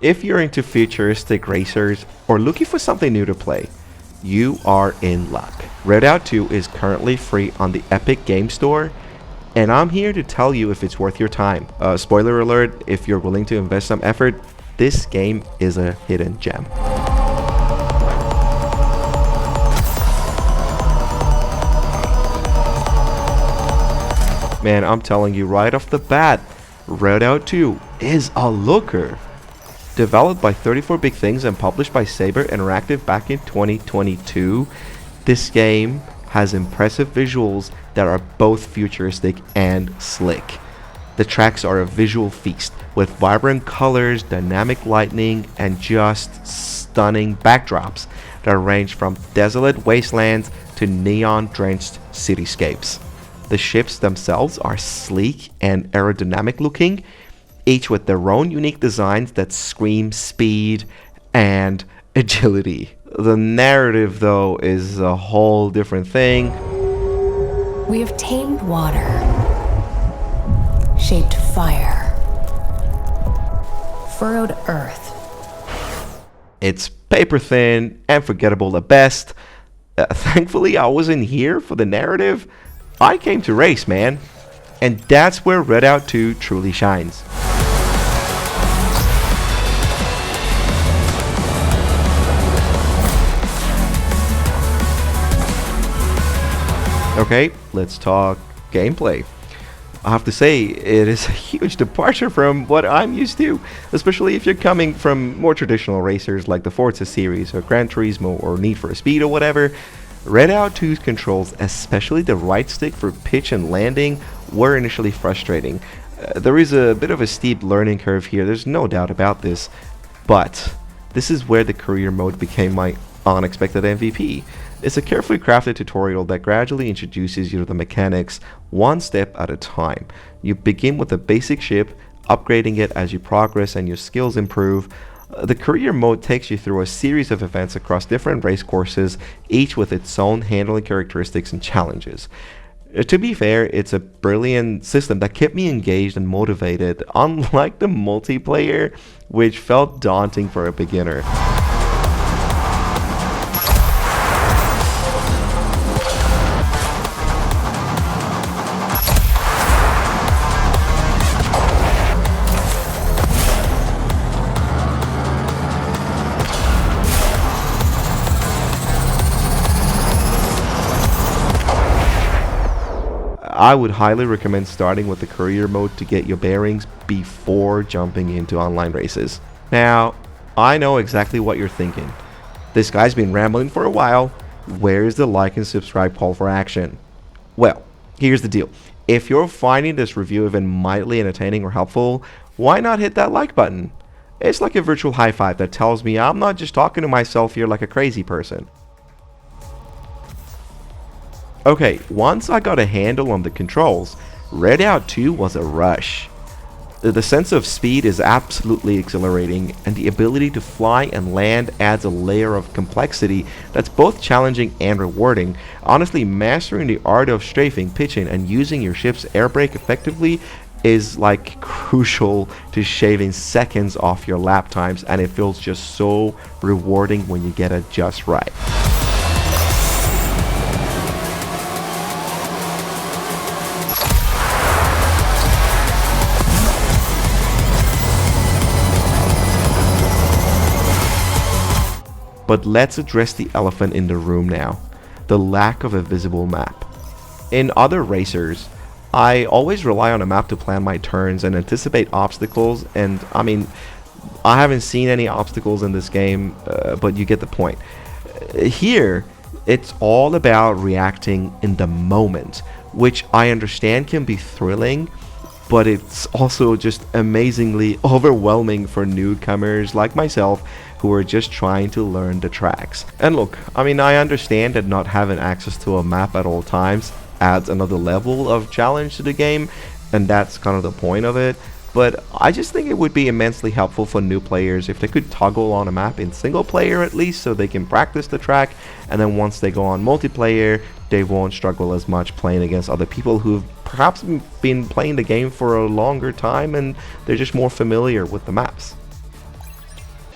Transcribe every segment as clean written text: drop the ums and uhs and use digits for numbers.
If you're into futuristic racers or looking for something new to play, you are in luck. Redout 2 is currently free on the Epic Game Store, and I'm here to tell you if it's worth your time. Spoiler alert, if you're willing to invest some effort, this game is a hidden gem. Man, I'm telling you right off the bat, Redout 2 is a looker. Developed by 34 Big Things and published by Saber Interactive back in 2022, this game has impressive visuals that are both futuristic and slick. The tracks are a visual feast with vibrant colors, dynamic lighting, and just stunning backdrops that range from desolate wastelands to neon-drenched cityscapes. The ships themselves are sleek and aerodynamic looking, each with their own unique designs that scream speed and agility. The narrative, though, is a whole different thing. We have tamed water, shaped fire, furrowed earth. It's paper thin and forgettable at best. Thankfully, I wasn't here for the narrative. I came to race, man. And that's where Redout 2 truly shines. Okay, let's talk gameplay. I have to say, it is a huge departure from what I'm used to, especially if you're coming from more traditional racers like the Forza series or Gran Turismo or Need for Speed or whatever. Redout 2's controls, especially the right stick for pitch and landing, were initially frustrating. There is a bit of a steep learning curve here, there's no doubt about this, but this is where the career mode became my unexpected MVP. It's a carefully crafted tutorial that gradually introduces you to the mechanics one step at a time. You begin with a basic ship, upgrading it as you progress and your skills improve. The career mode takes you through a series of events across different race courses, each with its own handling characteristics and challenges. To be fair, it's a brilliant system that kept me engaged and motivated, unlike the multiplayer, which felt daunting for a beginner. I would highly recommend starting with the career mode to get your bearings before jumping into online races. Now, I know exactly what you're thinking. This guy's been rambling for a while. Where's the like and subscribe call for action? Well, here's the deal. If you're finding this review even mildly entertaining or helpful, why not hit that like button? It's like a virtual high five that tells me I'm not just talking to myself here like a crazy person. Okay, once I got a handle on the controls, Redout 2 was a rush. The sense of speed is absolutely exhilarating, and the ability to fly and land adds a layer of complexity that's both challenging and rewarding. Honestly, mastering the art of strafing, pitching, and using your ship's air brake effectively is like crucial to shaving seconds off your lap times, and it feels just so rewarding when you get it just right. But let's address the elephant in the room now, the lack of a visible map. In other racers, I always rely on a map to plan my turns and anticipate obstacles, and I haven't seen any obstacles in this game, but you get the point. Here, it's all about reacting in the moment, which I understand can be thrilling, but it's also just amazingly overwhelming for newcomers like myself who are just trying to learn the tracks. And look, I understand that not having access to a map at all times adds another level of challenge to the game, and that's kind of the point of it, but I just think it would be immensely helpful for new players if they could toggle on a map in single player at least, so they can practice the track, and then once they go on multiplayer, they won't struggle as much playing against other people who've perhaps been playing the game for a longer time and they're just more familiar with the maps.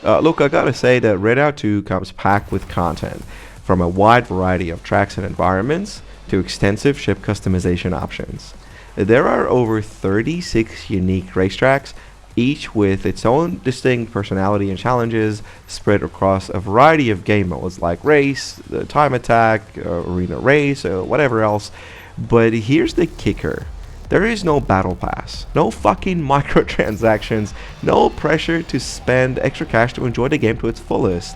Look, I gotta say that Redout 2 comes packed with content, from a wide variety of tracks and environments to extensive ship customization options. There are over 36 unique racetracks, each with its own distinct personality and challenges, spread across a variety of game modes like race, time attack, arena race, whatever else. But here's the kicker. There is no battle pass, no fucking microtransactions, no pressure to spend extra cash to enjoy the game to its fullest.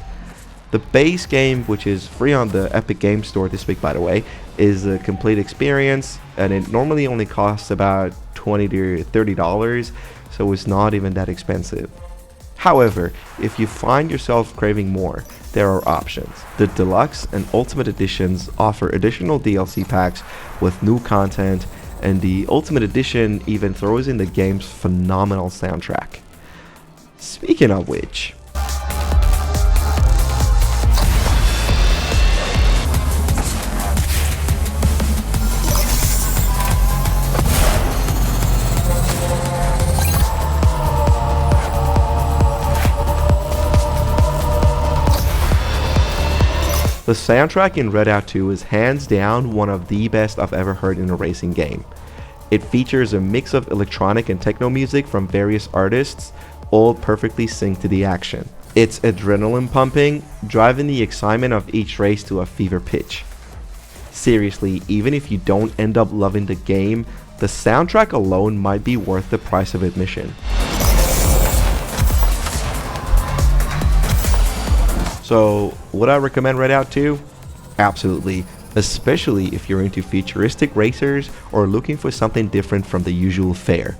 The base game, which is free on the Epic Games Store this week by the way, is a complete experience, and it normally only costs about $20 to $30, so it's not even that expensive. However, if you find yourself craving more, there are options. The Deluxe and Ultimate Editions offer additional DLC packs with new content, and the Ultimate Edition even throws in the game's phenomenal soundtrack. Speaking of which, the soundtrack in Redout 2 is hands down one of the best I've ever heard in a racing game. It features a mix of electronic and techno music from various artists, all perfectly synced to the action. It's adrenaline pumping, driving the excitement of each race to a fever pitch. Seriously, even if you don't end up loving the game, the soundtrack alone might be worth the price of admission. So, would I recommend Redout 2? Absolutely, especially if you're into futuristic racers or looking for something different from the usual fare.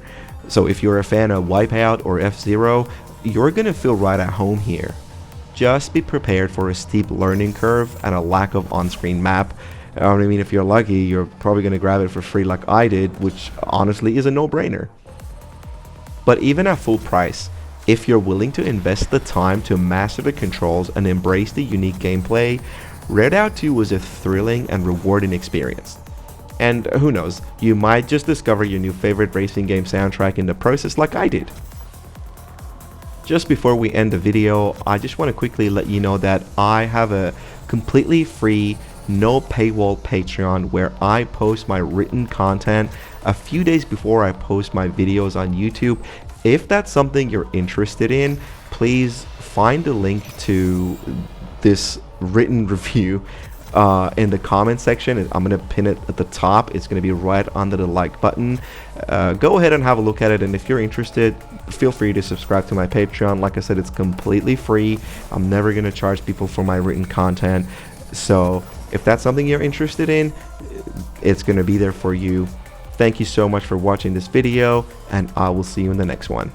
So if you're a fan of Wipeout or F-Zero, you're gonna feel right at home here. Just be prepared for a steep learning curve and a lack of on-screen map. I mean, if you're lucky, you're probably gonna grab it for free like I did, which honestly is a no-brainer. But even at full price, if you're willing to invest the time to master the controls and embrace the unique gameplay, Redout 2 was a thrilling and rewarding experience. And who knows, you might just discover your new favorite racing game soundtrack in the process like I did. Just before we end the video, I just want to quickly let you know that I have a completely free, no paywall Patreon where I post my written content a few days before I post my videos on YouTube. If that's something you're interested in, please find the link to this written review in the comment section. I'm going to pin it at the top. It's going to be right under the like button. Go ahead and have a look at it, and if you're interested, feel free to subscribe to my Patreon. Like I said, it's completely free. I'm never going to charge people for my written content. So if that's something you're interested in, it's going to be there for you. Thank you so much for watching this video, and I will see you in the next one.